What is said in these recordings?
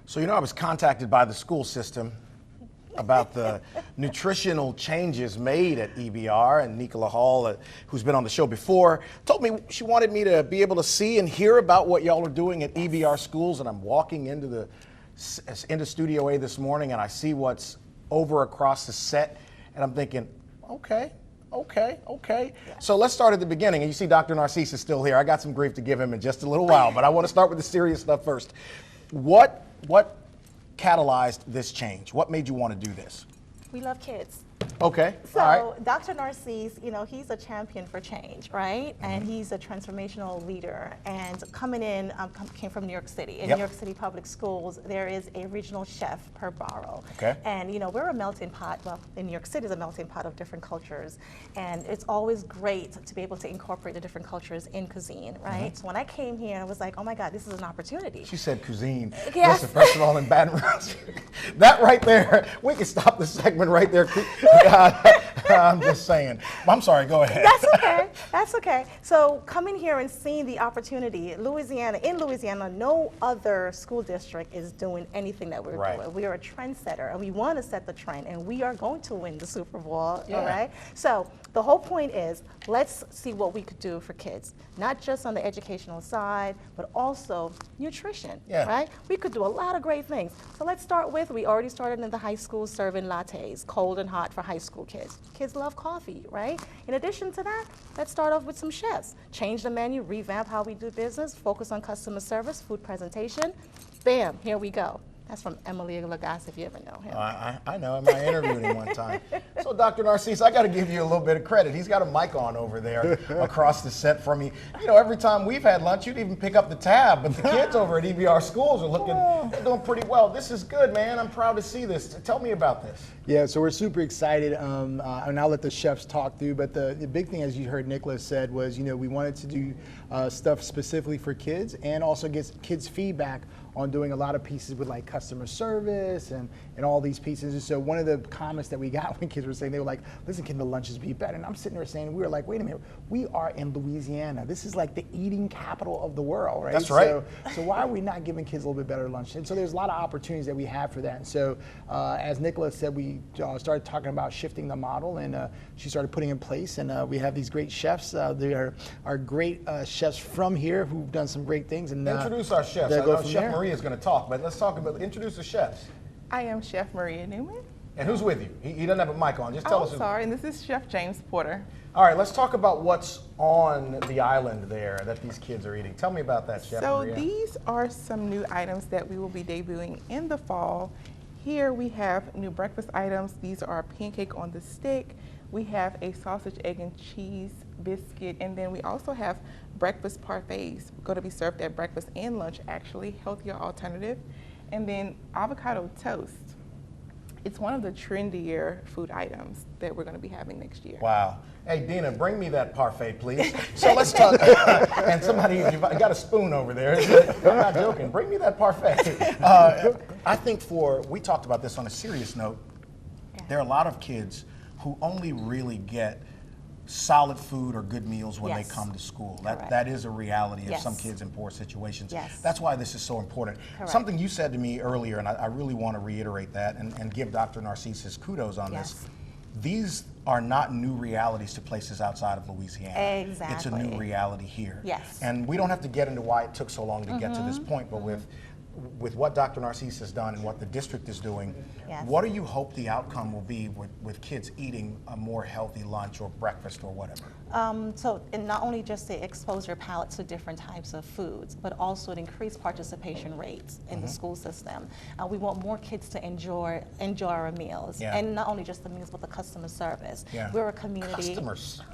So, I was contacted by the school system about the nutritional changes made at EBR, and Nicola Hall, who's been on the show before, told me she wanted me to be able to see and hear about what y'all are doing at EBR schools. And I'm walking into Studio A this morning, and I see what's over across the set, and I'm thinking, okay. Yeah. So let's start at the beginning. And you see Dr. Narcisse is still here. I got some grief to give him in just a little while, but I want to start with the serious stuff first. What catalyzed this change? What made you want to do this? We love kids. Okay. So all right. Dr. Narcisse, he's a champion for change, right? And he's a transformational leader. And coming in, came from New York City. In New York City public schools, there is a regional chef per borough. Okay. And we're a melting pot. Well, in New York City is a melting pot of different cultures. And it's always great to be able to incorporate the different cultures in cuisine, right? So when I came here, I was like, oh my God, this is an opportunity. She said cuisine. Yes. Listen, first of all, in Baton Rouge, that right there, we can stop the segment right there. I'm just saying. I'm sorry, go ahead. That's okay. So coming here and seeing the opportunity, in Louisiana, no other school district is doing anything that we're doing. We are a trendsetter, and we want to set the trend, and we are going to win the Super Bowl, all right? So the whole point is, let's see what we could do for kids, not just on the educational side, but also nutrition, right? We could do a lot of great things. So let's start with, we already started in the high school serving lattes, cold and hot for high school kids. Kids love coffee, right? In addition to that, let's start off with some chefs. Change the menu, revamp how we do business, focus on customer service, food presentation. Bam, here we go. That's from Emily Lagasse, if you ever know him. I know him. I interviewed him one time. So, Dr. Narcisse, I got to give you a little bit of credit. He's got a mic on over there across the set from me. Every time we've had lunch, you'd even pick up the tab, but the kids over at EBR schools are they're doing pretty well. This is good, man. I'm proud to see this. Tell me about this. Yeah, so we're super excited, and I'll let the chefs talk through, but the big thing, as you heard Nicholas said, was, we wanted to do stuff specifically for kids and also get kids feedback on doing a lot of pieces with like customer service and all these pieces. And so one of the comments that we got when kids were saying, they were like, listen, can the lunches be better? And I'm sitting there saying, we were like, wait a minute, we are in Louisiana. This is like the eating capital of the world, right? That's right. So why are we not giving kids a little bit better lunch? And so there's a lot of opportunities that we have for that. And so as Nicholas said, we started talking about shifting the model, and she started putting in place, and we have these great chefs. They are great chefs from here who've done some great things. And introduce our chefs. I know Chef Maria is going to talk, but let's talk about, introduce the chefs. I am Chef Maria Newman. And who's with you? He doesn't have a mic on. Just tell us. Sorry, and this is Chef James Porter. All right, let's talk about what's on the island there that these kids are eating. Tell me about that, Chef Maria. So these are some new items that we will be debuting in the fall. Here we have new breakfast items. These are pancake on the stick. We have a sausage, egg, and cheese biscuit, and then we also have breakfast parfaits going to be served at breakfast and lunch, actually, healthier alternative. And then avocado toast. It's one of the trendier food items that we're going to be having next year. Wow. Hey, Dina, bring me that parfait, please. So let's talk. And somebody, you've got a spoon over there. I'm not joking. Bring me that parfait. I think we talked about this on a serious note. There are a lot of kids who only really get solid food or good meals when they come to school. That is a reality of some kids in poor situations. That's why this is so important. Something you said to me earlier, and I really want to reiterate that and give Dr. Narcisse his kudos on this. These are not new realities to places outside of Louisiana. Exactly. It's a new reality here. Yes. And we don't have to get into why it took so long to get to this point, but with what Dr. Narcisse has done and what the district is doing, what do you hope the outcome will be with kids eating a more healthy lunch or breakfast or whatever? So not only just to expose their palate to different types of foods, but also to increase participation rates in the school system. We want more kids to enjoy our meals, and not only just the meals, but the customer service. We're a community,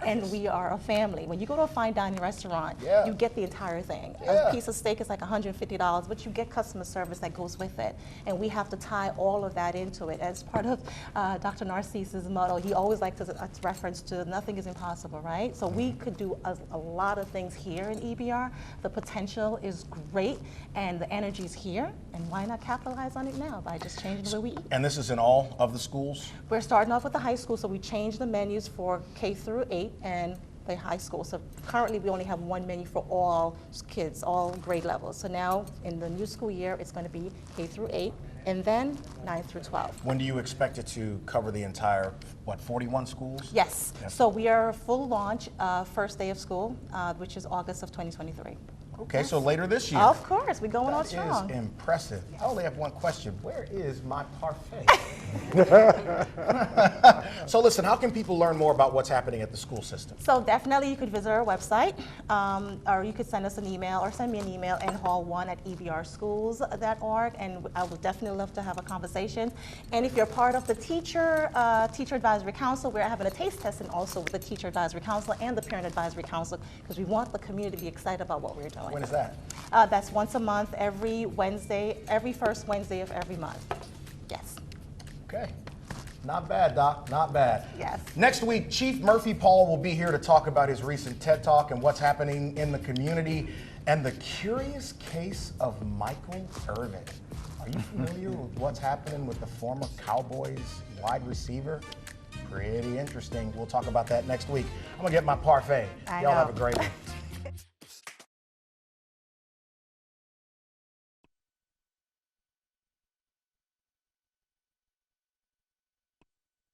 and we are a family. When you go to a fine dining restaurant, you get the entire thing. A piece of steak is like $150, but you get customer service that goes with it, and we have to tie all of that into it. As part of Dr. Narcisse's motto, he always likes to reference to nothing is impossible, right? So we could do a lot of things here in EBR. The potential is great, and the energy's here, and why not capitalize on it now by just changing the way we eat? And this is in all of the schools? We're starting off with the high school, so we changed the menus for K through 8, and the high school. So currently we only have one menu for all kids, all grade levels. So now in the new school year, it's going to be K through 8 and then 9 through 12. When do you expect it to cover the entire, what, 41 schools? Yes. Yep. So we are full launch first day of school, which is August of 2023. Okay, so later this year. Of course, we're going on That strong. is impressive. I only have one question. Where is my parfait? So listen, how can people learn more about what's happening at the school system? So definitely you could visit our website, or you could send us an email, or send me an email in hall1@ebrschools.org, and I would definitely love to have a conversation. And if you're part of the teacher advisory council, we're having a taste testing also with the teacher advisory council and the parent advisory council, because we want the community to be excited about what we're doing. When is that? That's once a month, every Wednesday, every first Wednesday of every month. Yes. Okay. Not bad, Doc. Not bad. Yes. Next week, Chief Murphy Paul will be here to talk about his recent TED Talk and what's happening in the community and the curious case of Michael Irvin. Are you familiar with what's happening with the former Cowboys wide receiver? Pretty interesting. We'll talk about that next week. I'm going to get my parfait. Y'all have a great one.